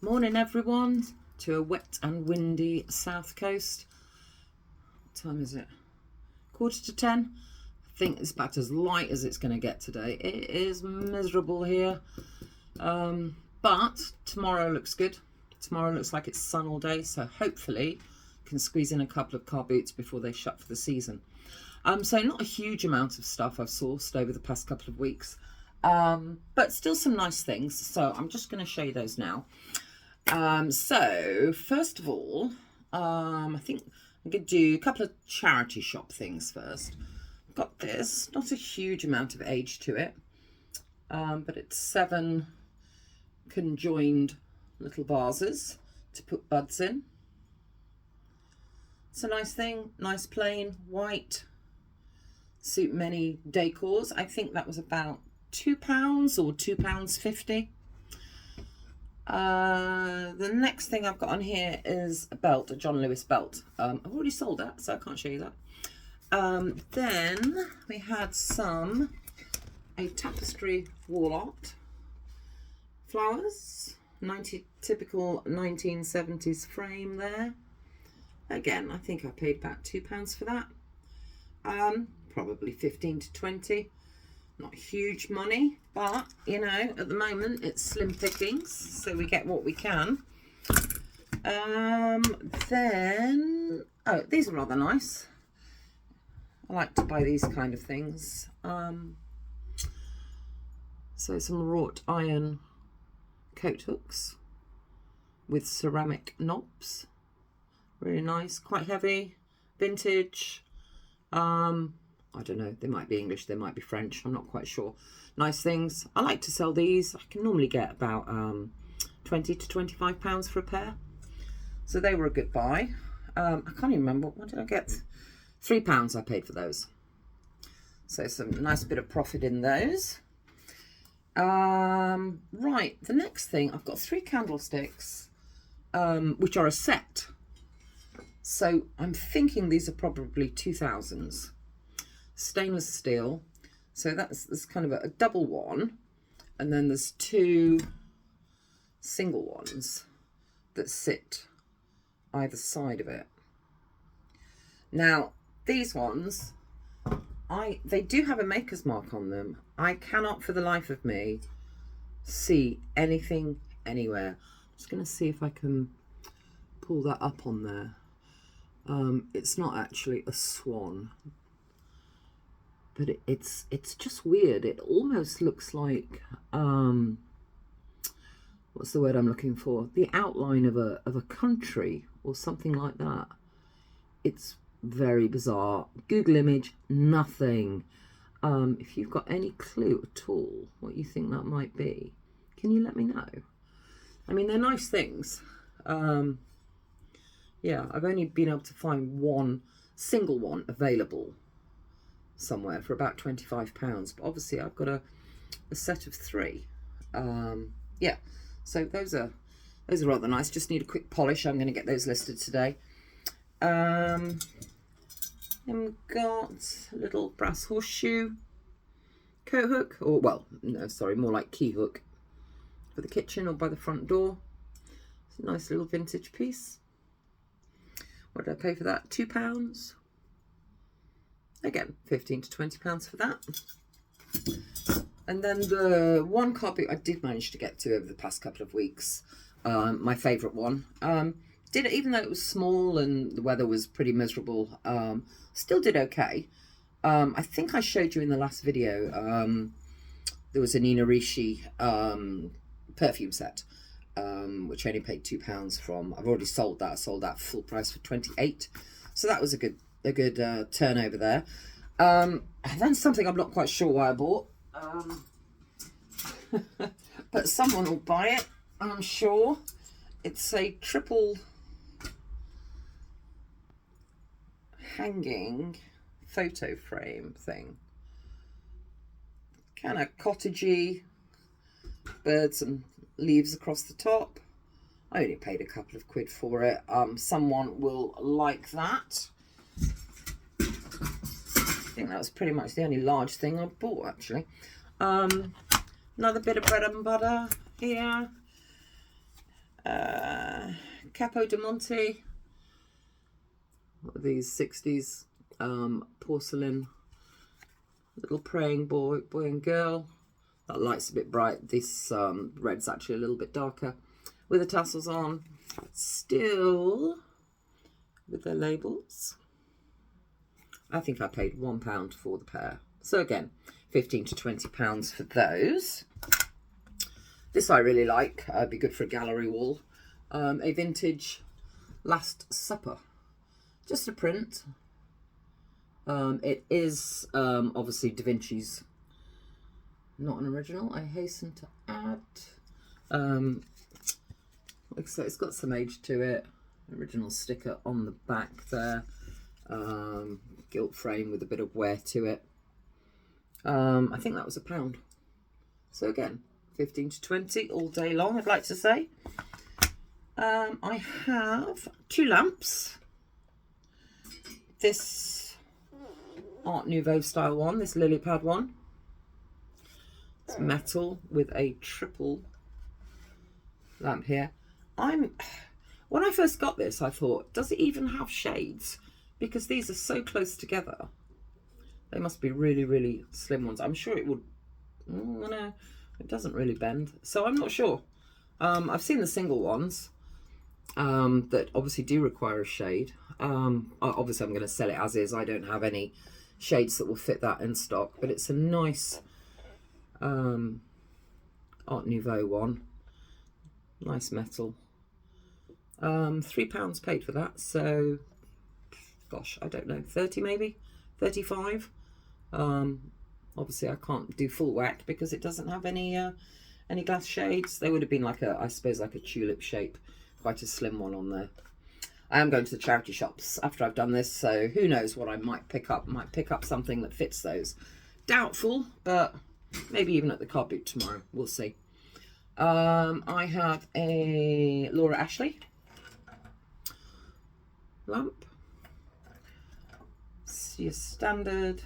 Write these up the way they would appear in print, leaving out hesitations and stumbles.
Morning everyone to a wet and windy south coast. What time is it? 9:45. I think it's about as light as it's going to get today. It is miserable here, but tomorrow looks good. Tomorrow looks like it's sun all day, so hopefully can squeeze in a couple of car boots before they shut for the season. So not a huge amount of stuff I've sourced over the past couple of weeks, but still some nice things. So I'm just going to show you those now. So first of all, I think I'm going to do a couple of charity shop things first. I've got this, not a huge amount of age to it, but it's 7 conjoined little vases to put buds in. It's a nice thing, nice plain white, suit many decors. I think that was about £2 or £2.50. The next thing I've got on here is a belt, a John Lewis belt. I've already sold that, so I can't show you that. Then we had a tapestry wall art, flowers, typical 1970s frame there. Again, I think I paid about £2 for that. Probably 15 to 20. Not huge money, but you know, at the moment it's slim pickings, so we get what we can. Then these are rather nice. I like to buy these kind of things. So some wrought iron coat hooks with ceramic knobs, really nice, quite heavy, vintage. I don't know, they might be English, they might be French, I'm not quite sure. Nice things. I like to sell these. I can normally get about 20 to £25 for a pair. So they were a good buy. I can't even remember, what did I get? £3 I paid for those. So some nice bit of profit in those. Right, the next thing, I've got 3 candlesticks, which are a set. So I'm thinking these are probably 2000s. Stainless steel, so that's kind of a double one, and then there's 2 single ones that sit either side of it. Now these ones, they do have a maker's mark on them. I cannot for the life of me see anything anywhere. I'm just going to see if I can pull that up on there. It's not actually a swan, but it's just weird. It almost looks like what's the word I'm looking for? The outline of a country or something like that. It's very bizarre. Google image, nothing. If you've got any clue at all what you think that might be, can you let me know? I mean, they're nice things. Yeah, I've only been able to find one single one available somewhere for about £25, but obviously I've got a set of 3. Yeah, so those are rather nice. Just need a quick polish. I'm going to get those listed today. Then we've got a little brass horseshoe coat hook, or well, no, sorry, more like key hook for the kitchen or by the front door. It's a nice little vintage piece. What did I pay for that? £2. Again, 15 to £20 for that. And then the one car boot I did manage to get to over the past couple of weeks, my favourite one. Did it, even though it was small and the weather was pretty miserable, still did okay. I think I showed you in the last video, there was a Nina Ricci perfume set, which I only paid £2 from. I've already sold that. I sold that full price for 28. So that was a good turnover there. And then something I'm not quite sure why I bought, but someone will buy it, I'm sure. It's a triple hanging photo frame thing, kind of cottagey, birds and leaves across the top. I only paid a couple of quid for it. Someone will like that. I think that was pretty much the only large thing I bought, actually. Another bit of bread and butter here. Capo di Monte. What are these 60s porcelain little praying boy and girl. That light's a bit bright. This red's actually a little bit darker with the tassels on. Still with their labels. I think I paid £1 for the pair. So again, £15 to £20 for those. This I really like. It'd be good for a gallery wall. A vintage Last Supper. Just a print. It is obviously Da Vinci's, not an original, I hasten to add. Like I say, it's got some age to it. Original sticker on the back there. Gilt frame with a bit of wear to it. I think that was £1. So again, 15 to 20 all day long, I'd like to say. I have 2 lamps. This Art Nouveau style one, this lily pad one. It's metal with a triple lamp here. When I first got this, I thought, does it even have shades? Because these are so close together. They must be really, really slim ones. I'm sure it would, no, it doesn't really bend. So I'm not sure. I've seen the single ones that obviously do require a shade. Obviously I'm going to sell it as is. I don't have any shades that will fit that in stock, but it's a nice Art Nouveau one. Nice metal. £3 paid for that, so gosh, I don't know, 30 maybe, 35. Obviously I can't do full whack because it doesn't have any glass shades. They would have been like I suppose like a tulip shape, quite a slim one on there. I am going to the charity shops after I've done this, so who knows what I might pick up. Might pick up something that fits those. Doubtful, but maybe even at the car boot tomorrow. We'll see. I have a Laura Ashley lamp. It's your standard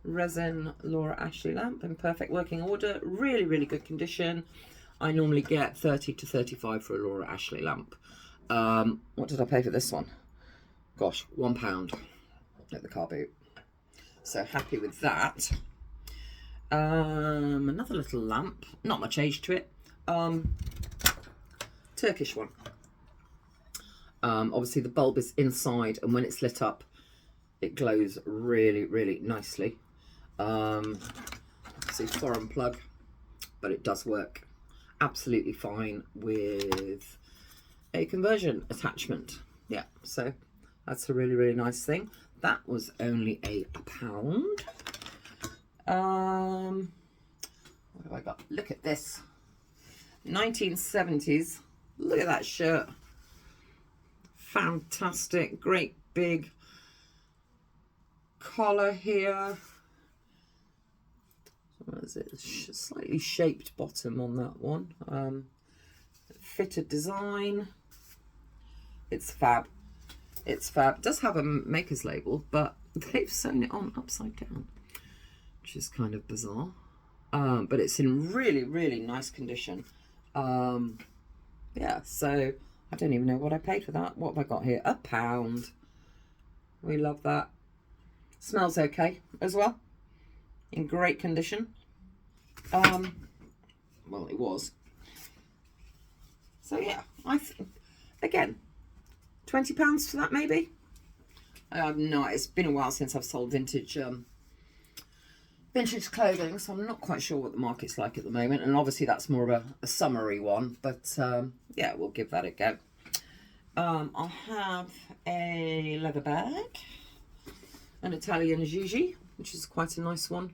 resin Laura Ashley lamp in perfect working order. Really, really good condition. I normally get 30 to 35 for a Laura Ashley lamp. What did I pay for this one? Gosh, £1 at the car boot. So happy with that. Another little lamp, not much age to it. Turkish one. Obviously the bulb is inside, and when it's lit up, it glows really, really nicely. See, foreign plug, but it does work absolutely fine with a conversion attachment. Yeah, so that's a really, really nice thing. That was only £1. What have I got? Look at this. 1970s. Look at that shirt. Fantastic. Great big collar here. What is it? Slightly shaped bottom on that one. Fitted design. It's fab. It's fab. It does have a maker's label, but they've sewn it on upside down, which is kind of bizarre. But it's in really, really nice condition. Yeah, so I don't even know what I paid for that. What have I got here? £1. We love that. Smells okay as well. In great condition. Well, it was. So yeah, I think, again, £20 for that maybe. No, it's been a while since I've sold vintage clothing, so I'm not quite sure what the market's like at the moment. And obviously that's more of a summery one, but yeah, we'll give that a go. I have a leather bag, an Italian Gigi, which is quite a nice one.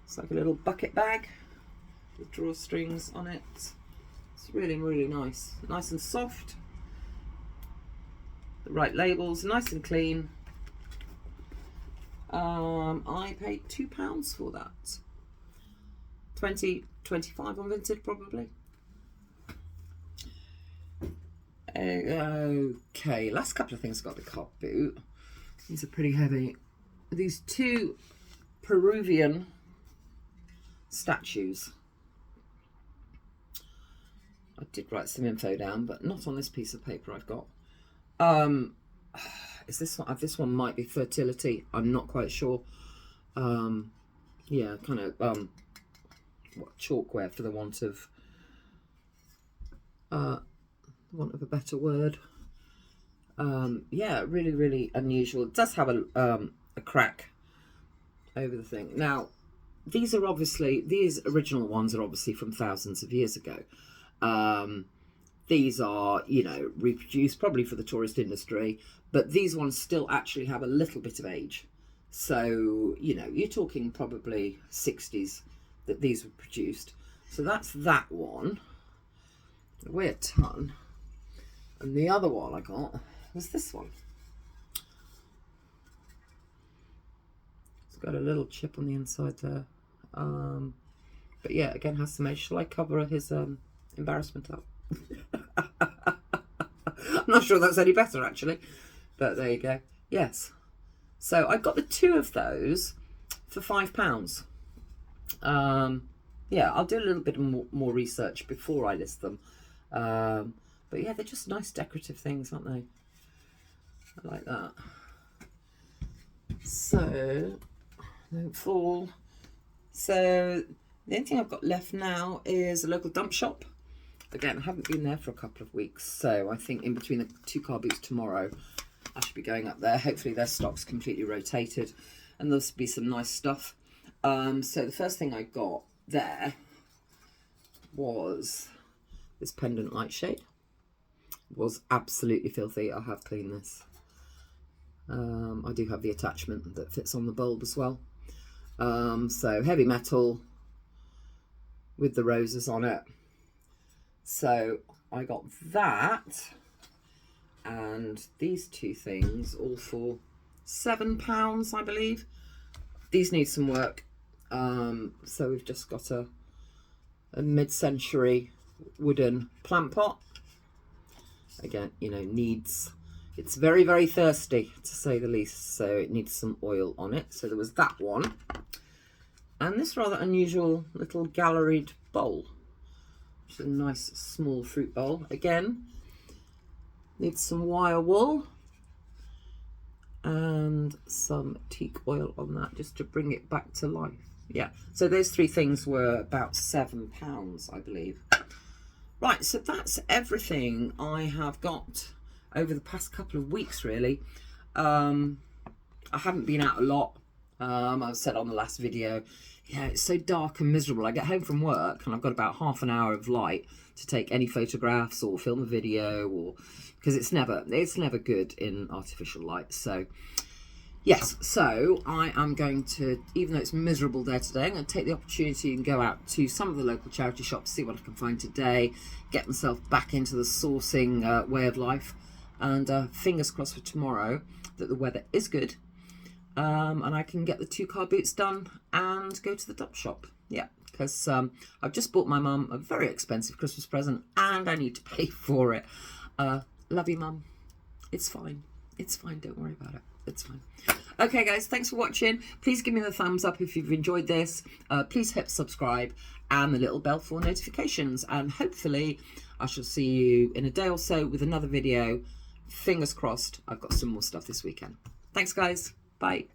It's like a little bucket bag with drawstrings on it. It's really, really nice. Nice and soft. The right labels, nice and clean. I paid £2 for that. 20, 25 on Vinted probably. Okay, last couple of things got the car boot. These are pretty heavy. These 2 Peruvian statues. I did write some info down, but not on this piece of paper I've got. Is this one? This one might be fertility. I'm not quite sure. Yeah, kind of what, chalkware, for the want of a better word. Yeah, really, really unusual. It does have a crack over the thing. Now, these original ones are obviously from thousands of years ago. These are, you know, reproduced probably for the tourist industry, but these ones still actually have a little bit of age. So, you know, you're talking probably 60s that these were produced. So that's that one. They weigh a ton. And the other one I got was this one. It's got a little chip on the inside there. But yeah, again, has some age. Shall I cover his embarrassment up? I'm not sure that's any better, actually. But there you go. Yes. So I got the 2 of those for £5. Yeah, I'll do a little bit more research before I list them. But yeah, they're just nice decorative things, aren't they? I like that. So, don't fall. So, the only thing I've got left now is a local dump shop. Again, I haven't been there for a couple of weeks, so I think in between the 2 car boots tomorrow, I should be going up there. Hopefully their stock's completely rotated, and there'll be some nice stuff. So the first thing I got there was this pendant light shade. It was absolutely filthy. I have cleaned this. I do have the attachment that fits on the bulb as well. So heavy metal with the roses on it. So I got that and these 2 things all for £7, I believe. These need some work. So we've just got a mid-century wooden plant pot. Again, you know, it's very, very thirsty, to say the least, so it needs some oil on it. So there was that one. And this rather unusual little galleried bowl. Which is a nice small fruit bowl. Again, needs some wire wool and some teak oil on that just to bring it back to life. Yeah, so those 3 things were about £7, I believe. Right, so that's everything I have got over the past couple of weeks, really. I haven't been out a lot. I've said on the last video, yeah, it's so dark and miserable. I get home from work and I've got about half an hour of light to take any photographs or film a video, or because it's never good in artificial light. So yes, so I am going to, even though it's miserable there today, I'm going to take the opportunity and go out to some of the local charity shops, see what I can find today, get myself back into the sourcing way of life, and fingers crossed for tomorrow that the weather is good, and I can get the 2 car boots done and go to the dump shop. Yeah, because I've just bought my mum a very expensive Christmas present and I need to pay for it. Love you, Mum. It's fine. It's fine. Don't worry about it. It's fine. Okay, guys, thanks for watching. Please give me the thumbs up if you've enjoyed this. Please hit subscribe and the little bell for notifications. And hopefully I shall see you in a day or so with another video. Fingers crossed, I've got some more stuff this weekend. Thanks, guys. Bye.